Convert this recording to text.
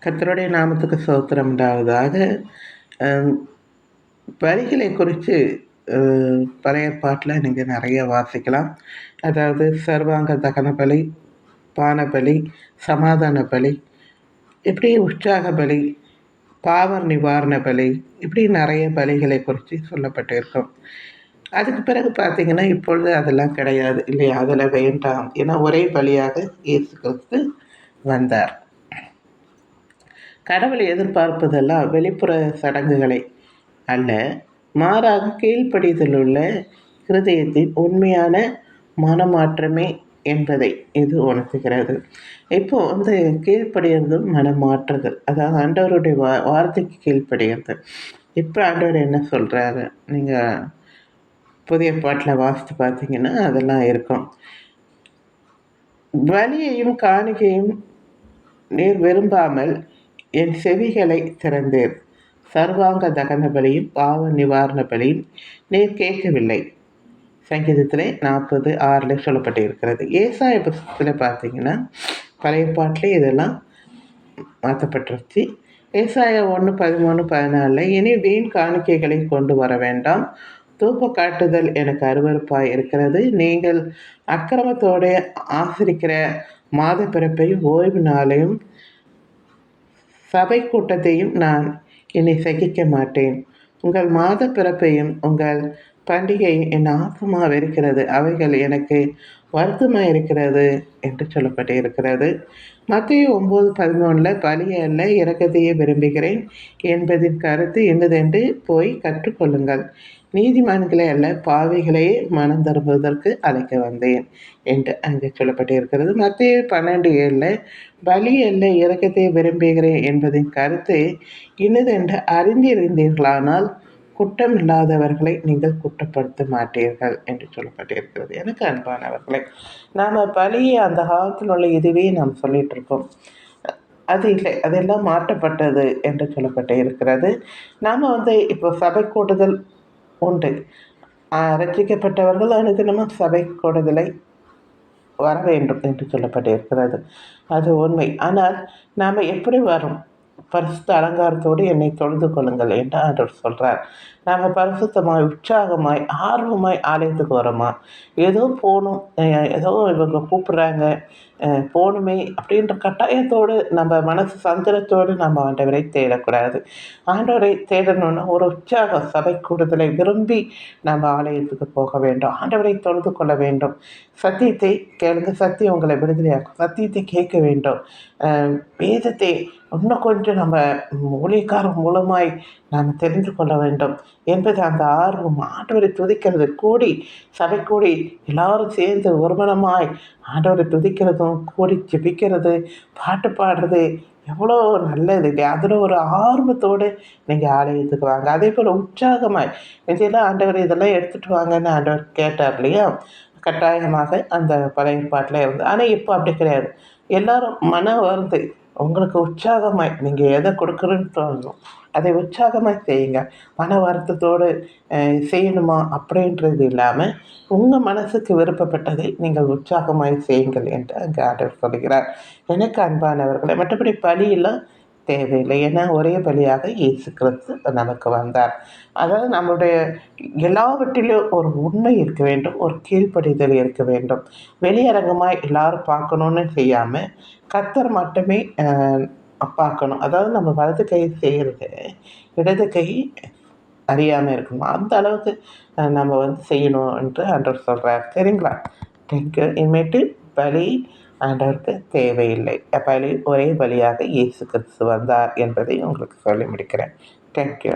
கர்த்தருடைய நாமத்துக்கு ஸ்தோத்திரம் உண்டாவதாக. வரிகளை குறித்து பழைய ஏற்பாட்டில் நீங்கள் நிறைய வாசிக்கலாம். அதாவது சர்வாங்க தகன பலி, பான பலி, சமாதான பலி, இப்படி உற்சாக பலி, பாவ நிவாரண பலி, இப்படி நிறைய பலிகளை குறித்து சொல்லப்பட்டிருக்கும். அதுக்கு பிறகு பார்த்தீங்கன்னா இப்பொழுது அதெல்லாம் கிடையாது இல்லையா? அதில் வேண்டாம், ஏன்னா ஒரே பலியாக இயேசு கிறிஸ்து வந்தார். கடவுள் எதிர்பார்ப்பதெல்லாம் வெளிப்புற சடங்குகளை அல்ல, மாறாக கீழ்ப்படிதல் உள்ள இருதயத்தின் உண்மையான மனமாற்றமே என்பதை இது உணர்த்துகிறது. இப்போ வந்து கீழ்ப்படியறதும் மனமாற்றுதல், அதாவது ஆண்டவருடைய வார்த்தைக்கு கீழ்ப்படிகிறது. இப்போ ஆண்டவர் என்ன சொல்கிறாரு, நீங்கள் புதிய பாட்டில் வாசித்து பார்த்தீங்கன்னா அதெல்லாம் இருக்கும். பலியையும் காணிக்கையும் நீர் விரும்பாமல் என் செவிகளை திறந்தீர், சர்வாங்க தகன பலியும் பாவ நிவாரண பலியும் நீர் கேட்கவில்லை. சங்கீதத்தில் 40:6 சொல்லப்பட்டிருக்கிறது. ஏசாய புத்தகத்தில் பார்த்தீங்கன்னா பழைய பாட்டிலே இதெல்லாம் மாற்றப்பட்டுருச்சு. ஏசாயா 1:13-14 இனி வீண் காணிக்கைகளை கொண்டு வர வேண்டாம், தூப்ப காட்டுதல் எனக்கு அருவருப்பாய் இருக்கிறது. நீங்கள் அக்கிரமத்தோடு ஆசிரிக்கிற மாத பிறப்பையும் ஓய்வு நாளையும் சபை கூட்டத்தையும் நான் இனி சகிக்க மாட்டேன். உங்கள் மாத பிறப்பையும் உங்கள் பண்டிகையும் என் ஆத்மா வெறுக்கிறது, அவைகள் எனக்கு வருத்தமாக இருக்கிறது என்று சொல்லப்பட்டு இருக்கிறது. மத்தேயு 9:13 பலி அல்ல இரக்கத்தையே விரும்புகிறேன் என்பதின் கருத்து என்னதென்று போய் கற்றுக்கொள்ளுங்கள். நீதிமான்களே அல்ல பாவிகளையே மனம் திரும்புவதற்கு அழைக்க வந்தேன் என்று அங்கே சொல்லப்பட்டிருக்கிறது. மத்தேயு 12:7 பலி அல்ல இரக்கத்தை விரும்புகிறேன் என்பதின் கருத்து இன்னதென்று அறிந்திருந்தீர்களானால் குற்றம் இல்லாதவர்களை நீங்கள் குற்றப்படுத்த மாட்டீர்கள் என்று சொல்லப்பட்டிருக்கிறது. எனக்கு அன்பானவர்களை, நாம் பலியை அந்த காலத்தில் உள்ள இதுவே நாம் சொல்லிட்டு இருக்கோம். அது இல்லை, அதெல்லாம் மாற்றப்பட்டது என்று சொல்லப்பட்டு இருக்கிறது. நாம் வந்து இப்போ சபை கூடுதல் உண்டு. ரட்சிக்கப்பட்டவர்கள் அனுதினமும் சபை கூடுதலை வர வேண்டும் என்று சொல்லப்பட்டிருக்கிறது. அது உண்மை. ஆனால் நாம் எப்படி வரும்? பரிசுத்த அலங்காரத்தோடு என்னை தொழுது கொள்ளுங்கள் என்று ஆண்டவர் சொல்கிறார். நாங்கள் பரிசுத்தமாய் உற்சாகமாய் ஆர்வமாய் ஆலயத்துக்கு வரோமா? ஏதோ போகணும், ஏதோ இவங்க கூப்பிட்றாங்க போகணுமே அப்படின்ற கட்டாயத்தோடு நம்ம மனசு சஞ்சலத்தோடு நம்ம ஆண்டவரை தேடக்கூடாது. ஆண்டவரை தேடணும்னா ஒரு உற்சாக சபை கூடுதலை விரும்பி நம்ம ஆலயத்துக்கு போக வேண்டும், ஆண்டவரை தொழுது கொள்ள வேண்டும். சத்தியத்தை கேளுங்க, சத்தியம் உங்களை விடுதலையாக்கும். சத்தியத்தை கேட்க வேண்டும். வேதத்தை இன்னும் கொஞ்சம் நம்ம ஊழியக்காரர் மூலமாய் நாம் தெரிந்து கொள்ள வேண்டும் என்பது அந்த ஆர்வம். ஆண்டவரை துதிக்கிறது, கூடி சபை கூடி எல்லாரும் சேர்ந்து ஒருமனமாய் ஆண்டவரை துதிக்கிறதும் கூடி ஜெபிக்கிறது, பாட்டு பாடுறது எவ்வளோ நல்லது இல்லையா? அதில் ஒரு ஆர்வத்தோடு நீங்கள் ஆலயத்துக்கு வாங்க. அதே போல் உற்சாகமாய் இதெல்லாம் ஆண்டவர் இதெல்லாம் எடுத்துகிட்டு வாங்கன்னு ஆண்டவர் கேட்டார் இல்லையா? கட்டாயமாக அந்த பழைய பாட்டில் இருந்து. ஆனால் இப்போ அப்படி கிடையாது. எல்லாரும் மனம் வருது, உங்களுக்கு உற்சாகமாய் நீங்கள் எதை கொடுக்குறேன்னு தோணும் அதை உற்சாகமாக செய்யுங்க. மன வருத்தத்தோடு செய்யணுமா அப்படின்றது இல்லாமல் உங்கள் மனசுக்கு விருப்பப்பட்டதை நீங்கள் உற்சாகமாய் செய்யுங்கள் என்று அங்கே ஆண்டவர் சொல்கிறார். எனக்கு அன்பானவர்களை, மற்றபடி பலியெல்லாம் தேவையில்லை. ஏன்னா ஒரே பலியாக இயேசு கிறிஸ்து நமக்கு வந்தார். அதாவது நம்மளுடைய எல்லாவற்றிலும் ஒரு உண்மை இருக்க வேண்டும், ஒரு கீழ்ப்படிதல் இருக்க வேண்டும். வெளியரங்கமாக எல்லாரும் பார்க்கணுன்னு செய்யாமல் கர்த்தர் மட்டுமே பார்க்கணும். அதாவது நம்ம வலது கை செய்கிறது இடது கை அறியாமல் இருக்கணும், அந்த அளவுக்கு நம்ம வந்து செய்யணும் என்று ஆண்டவர் சொல்கிறார். சரிங்களா? தேங்க்யூ. இனிமேட்டு பலி ஆண்டவருக்கு தேவையில்லை. பலி ஒரே பலியாக இயேசு கிறிஸ்து வந்தார் என்பதை உங்களுக்கு சொல்லி முடிக்கிறேன். தேங்க்யூ.